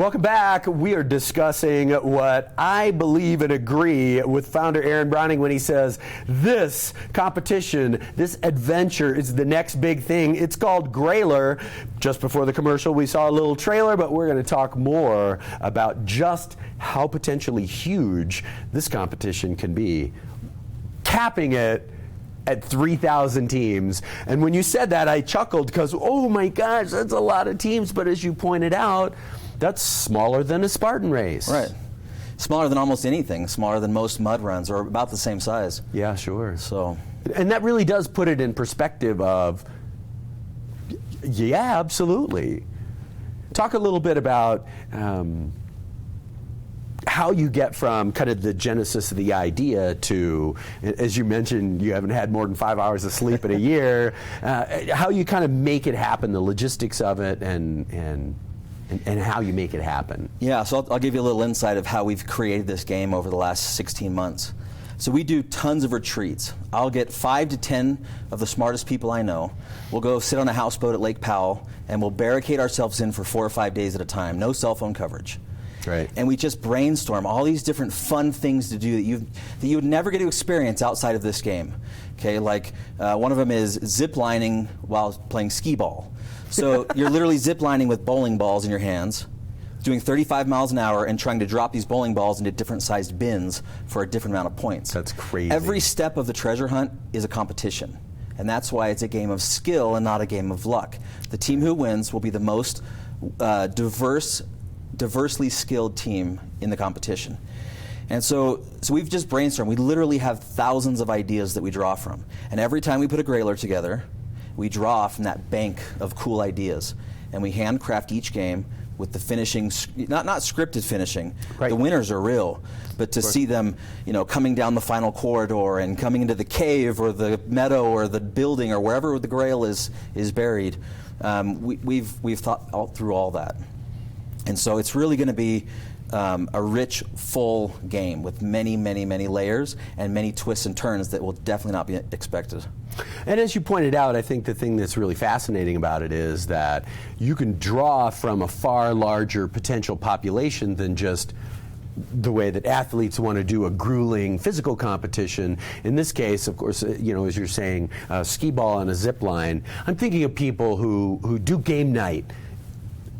Welcome back. We are discussing what I believe and agree with founder Aaron Browning when he says this competition, this adventure is the next big thing. It's called Grailer. Just before the commercial, we saw a little trailer, but we're going to talk more about just how potentially huge this competition can be. Capping it at 3,000 teams. And when you said that, I chuckled because, oh my gosh, that's a lot of teams. But as you pointed out, that's smaller than a Spartan race. Right. Smaller than almost anything. Smaller than most mud runs, or about the same size. Yeah, sure. So, and that really does put it in perspective of, yeah, absolutely. Talk a little bit about how you get from kind of the genesis of the idea to, as you mentioned, you haven't had more than 5 hours of sleep in a year, how you kind of make it happen, the logistics of it, and how you make it happen. Yeah, so I'll give you a little insight of how we've created this game over the last 16 months. So we do tons of retreats. I'll get 5 to 10 of the smartest people I know. We'll go sit on a houseboat at Lake Powell, and we'll barricade ourselves in for 4 or 5 days at a time, no cell phone coverage. Right. And we just brainstorm all these different fun things to do that you would never get to experience outside of this game. Okay, like one of them is zip lining while playing skee ball. So you're literally zip lining with bowling balls in your hands, doing 35 miles an hour and trying to drop these bowling balls into different sized bins for a different amount of points. That's crazy. Every step of the treasure hunt is a competition. And that's why it's a game of skill and not a game of luck. The team who wins will be the most diversely skilled team in the competition. And so we've just brainstormed. We literally have thousands of ideas that we draw from. And every time we put a Grailer together, we draw from that bank of cool ideas. And we handcraft each game with the finishing, not scripted finishing. Right. The winners are real, but to see them, coming down the final corridor and coming into the cave or the meadow or the building or wherever the Grail is buried, we've thought through all that. And so it's really going to be a rich, full game with many, many, many layers and many twists and turns that will definitely not be expected. And as you pointed out, I think the thing that's really fascinating about it is that you can draw from a far larger potential population than just the way that athletes want to do a grueling physical competition. In this case, of course, as you're saying, skee ball on a zip line. I'm thinking of people who do game night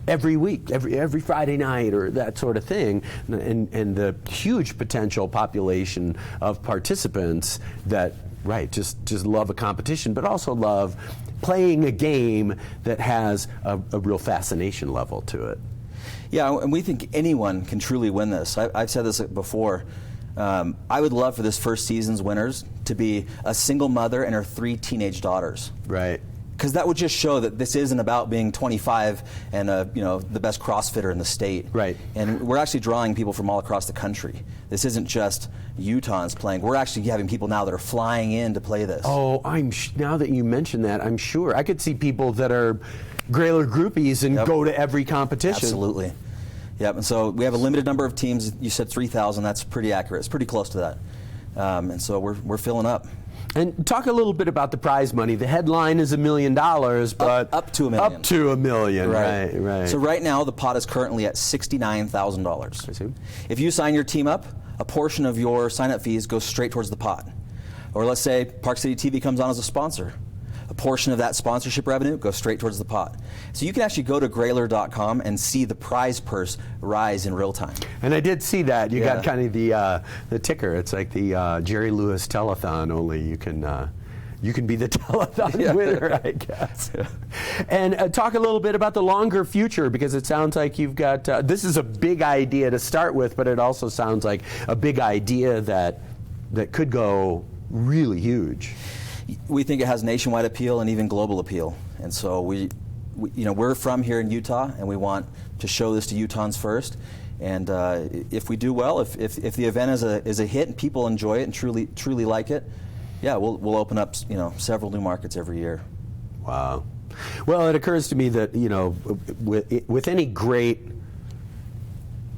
every week, every Friday night, or that sort of thing, and the huge potential population of participants that, just love a competition, but also love playing a game that has a real fascination level to it. Yeah, and we think anyone can truly win this. I've said this before. I would love for this first season's winners to be a single mother and her 3 teenage daughters. Right. Because that would just show that this isn't about being 25 and the best CrossFitter in the state. Right. And we're actually drawing people from all across the country. This isn't just Utahns playing. We're actually having people now that are flying in to play this. Oh, now that you mention that, I'm sure I could see people that are Grailer groupies and go to every competition. Absolutely. Yep. And so we have a limited number of teams. You said 3,000. That's pretty accurate. It's pretty close to that. And so we're filling up. And talk a little bit about the prize money. The headline is $1 million, but up to $1 million. Up to $1 million, right. So right now the pot is currently at $69,000. I see. If you sign your team up, a portion of your sign-up fees goes straight towards the pot. Or let's say Park City TV comes on as a sponsor. A portion of that sponsorship revenue goes straight towards the pot. So you can actually go to Grailer.com and see the prize purse rise in real time. And I did see that. You got kind of the ticker. It's like the Jerry Lewis telethon, only you can be the telethon winner, I guess. Yeah. And talk a little bit about the longer future, because it sounds like you've got, this is a big idea to start with, but it also sounds like a big idea that could go really huge. We think it has nationwide appeal and even global appeal. And so we're from here in Utah, and we want to show this to Utahns first. And if we do well, if the event is a hit and people enjoy it and truly like it, we'll open up several new markets every year. Wow. Well, it occurs to me that with any great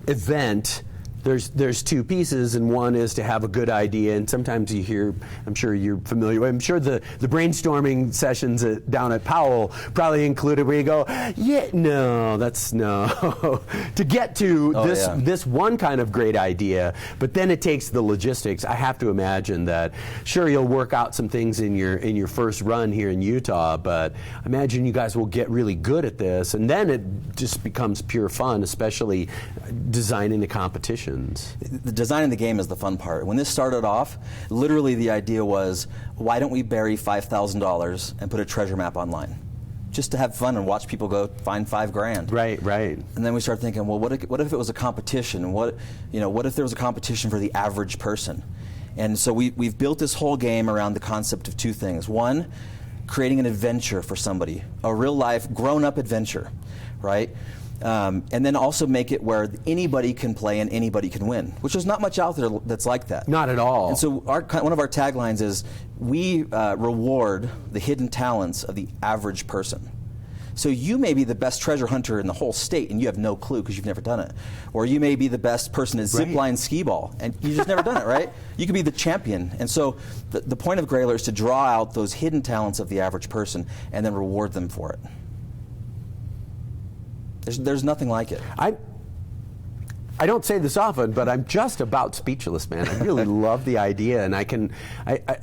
event, there's two pieces, and one is to have a good idea, and sometimes you hear, I'm sure you're familiar, I'm sure the brainstorming sessions down at Powell probably included where you go, yeah, no, that's no, to get to this one kind of great idea, but then it takes the logistics. I have to imagine that, sure, you'll work out some things in your first run here in Utah, but I imagine you guys will get really good at this, and then it just becomes pure fun, especially designing the competitions. The design of the game is the fun part. When this started off, literally the idea was, why don't we bury $5,000 and put a treasure map online? Just to have fun and watch people go find $5,000. Right. And then we started thinking, well, what if it was a competition? What if there was a competition for the average person? And so we've built this whole game around the concept of two things. One, creating an adventure for somebody, a real life, grown-up adventure, right? And then also make it where anybody can play and anybody can win, which there's not much out there that's like that. Not at all. And so one of our taglines is, we reward the hidden talents of the average person. So you may be the best treasure hunter in the whole state and you have no clue because you've never done it. Or you may be the best person at zipline skee ball and you've just never done it, right? You could be the champion. And so the point of Grailer is to draw out those hidden talents of the average person and then reward them for it. There's nothing like it. I don't say this often, but I'm just about speechless, man. I really love the idea, and I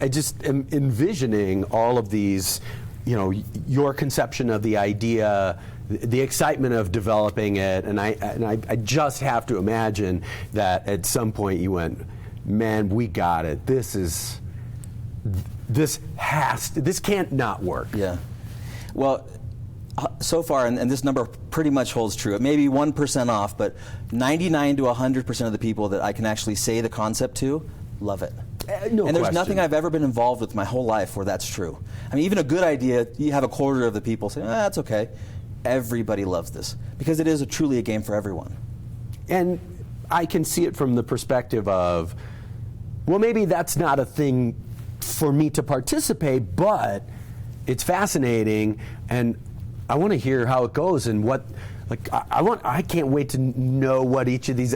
just am envisioning all of these, your conception of the idea, the excitement of developing it, and I just have to imagine that at some point you went, man, we got it. This can't not work. Yeah. Well, so far, and this number pretty much holds true, it may be 1% off, but 99 to 100% of the people that I can actually say the concept to love it. No and there's question. nothing I've ever been involved with my whole life where that's true. I mean, even a good idea, you have a quarter of the people say, that's okay. Everybody loves this because it is truly a game for everyone. And I can see it from the perspective of, well, maybe that's not a thing for me to participate, but it's fascinating, and I want to hear how it goes and what, I can't wait to know what each of these,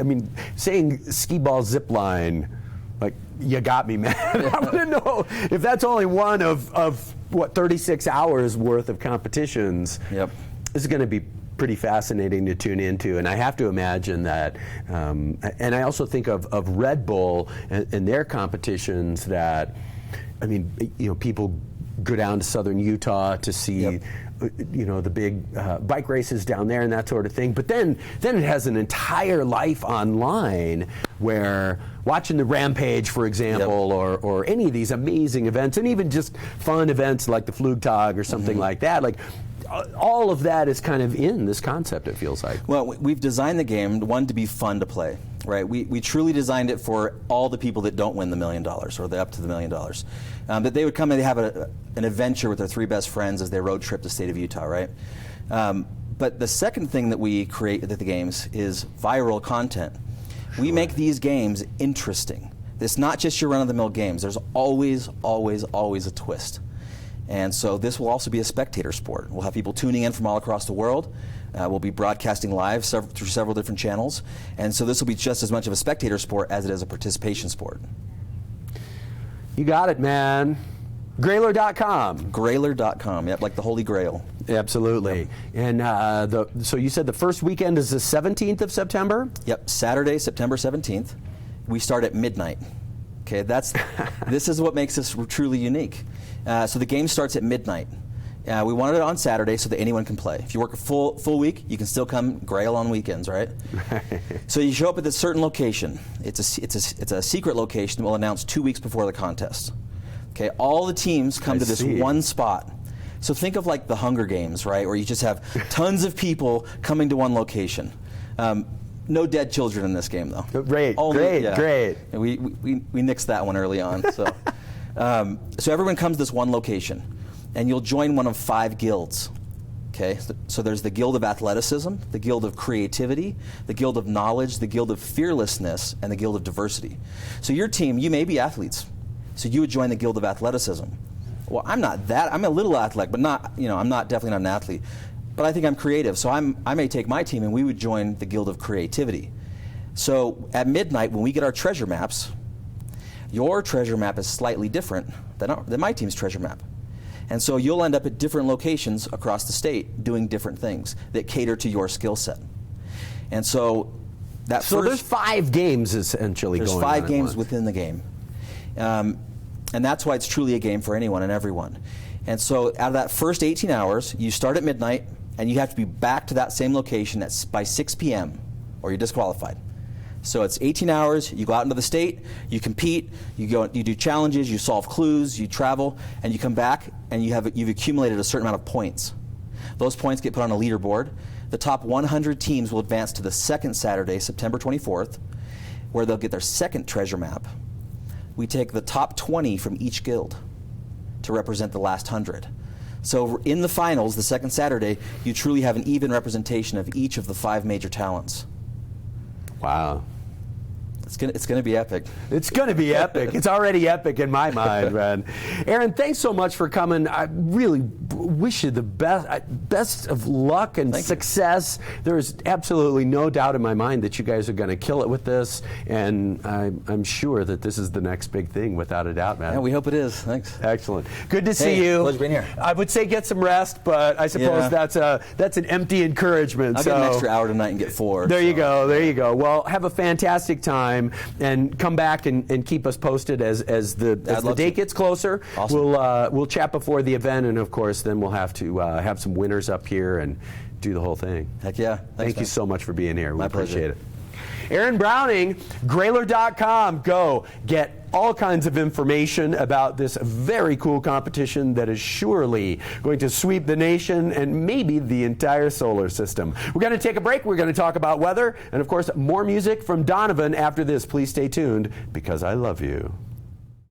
saying skee ball zip line, you got me, man. I want to know if that's only one of 36 hours worth of competitions. Yep. This is going to be pretty fascinating to tune into, and I have to imagine that, and I also think of Red Bull and their competitions that, people go down to southern Utah to see the big bike races down there and that sort of thing. But then it has an entire life online where watching the Rampage, for example, or any of these amazing events, and even just fun events like the Flugtag or something like that, all of that is kind of in this concept, it feels like. Well, we've designed the game, one, to be fun to play, right? We truly designed it for all the people that don't win the $1 million or the up to the $1 million. That they would come and they have an adventure with their three best friends as they road trip the state of Utah, right? But the second thing that we create at the games is viral content. We make these games interesting. It's not just your run-of-the-mill games. There's always, always, always a twist. And so this will also be a spectator sport. We'll have people tuning in from all across the world. We'll be broadcasting live through several different channels. And so this will be just as much of a spectator sport as it is a participation sport. You got it, man. Grailer.com. Grailer.com, yep, like the Holy Grail. Absolutely. Yep. And so you said the first weekend is the 17th of September? Yep, Saturday, September 17th. We start at midnight. Okay, this is what makes this truly unique. So the game starts at midnight. We wanted it on Saturday so that anyone can play. If you work a full week, you can still come Grail on weekends, right? So you show up at this certain location. It's a secret location that we'll announce 2 weeks before the contest. Okay, all the teams come to this one spot. So think of like the Hunger Games, right, where you just have tons of people coming to one location. No dead children in this game, though. Great. And we nixed that one early on. So, so everyone comes to this one location, and you'll join one of 5 guilds. Okay, so there's the Guild of Athleticism, the Guild of Creativity, the Guild of Knowledge, the Guild of Fearlessness, and the Guild of Diversity. So your team, you may be athletes, so you would join the Guild of Athleticism. Well, I'm a little athletic, but I'm definitely not an athlete. But I think I'm creative, so I may take my team and we would join the Guild of Creativity. So at midnight, when we get our treasure maps, your treasure map is slightly different than my team's treasure map. And so you'll end up at different locations across the state doing different things that cater to your skill set. And so there's 5 games essentially going on. There's 5 games within the game. And that's why it's truly a game for anyone and everyone. And so out of that first 18 hours, you start at midnight, and you have to be back to that same location by 6 p.m., or you're disqualified. So it's 18 hours, you go out into the state, you compete, you do challenges, you solve clues, you travel, and you come back, and you've accumulated a certain amount of points. Those points get put on a leaderboard. The top 100 teams will advance to the second Saturday, September 24th, where they'll get their second treasure map. We take the top 20 from each guild to represent the last 100. So in the finals, the second Saturday, you truly have an even representation of each of the 5 major talents. Wow. It's gonna be epic. It's going to be epic. It's already epic in my mind, man. Aaron, thanks so much for coming. I really wish you the best of luck and success. There's absolutely no doubt in my mind that you guys are going to kill it with this, and I'm sure that this is the next big thing, without a doubt, man. Yeah, we hope it is. Thanks. Excellent. Good to see you. Pleasure being here. I would say get some rest, but I suppose that's an empty encouragement. I'll get an extra hour tonight and get 4. There you go. There you go. Well, have a fantastic time. And come back and keep us posted as the date gets closer. Awesome. We'll chat before the event, and of course then we'll have to have some winners up here and do the whole thing. Heck yeah. Thank you so much for being here. We appreciate it. Aaron Browning, Grailer.com. Go get all kinds of information about this very cool competition that is surely going to sweep the nation and maybe the entire solar system. We're going to take a break. We're going to talk about weather and, of course, more music from Donovan after this. Please stay tuned, because I love you.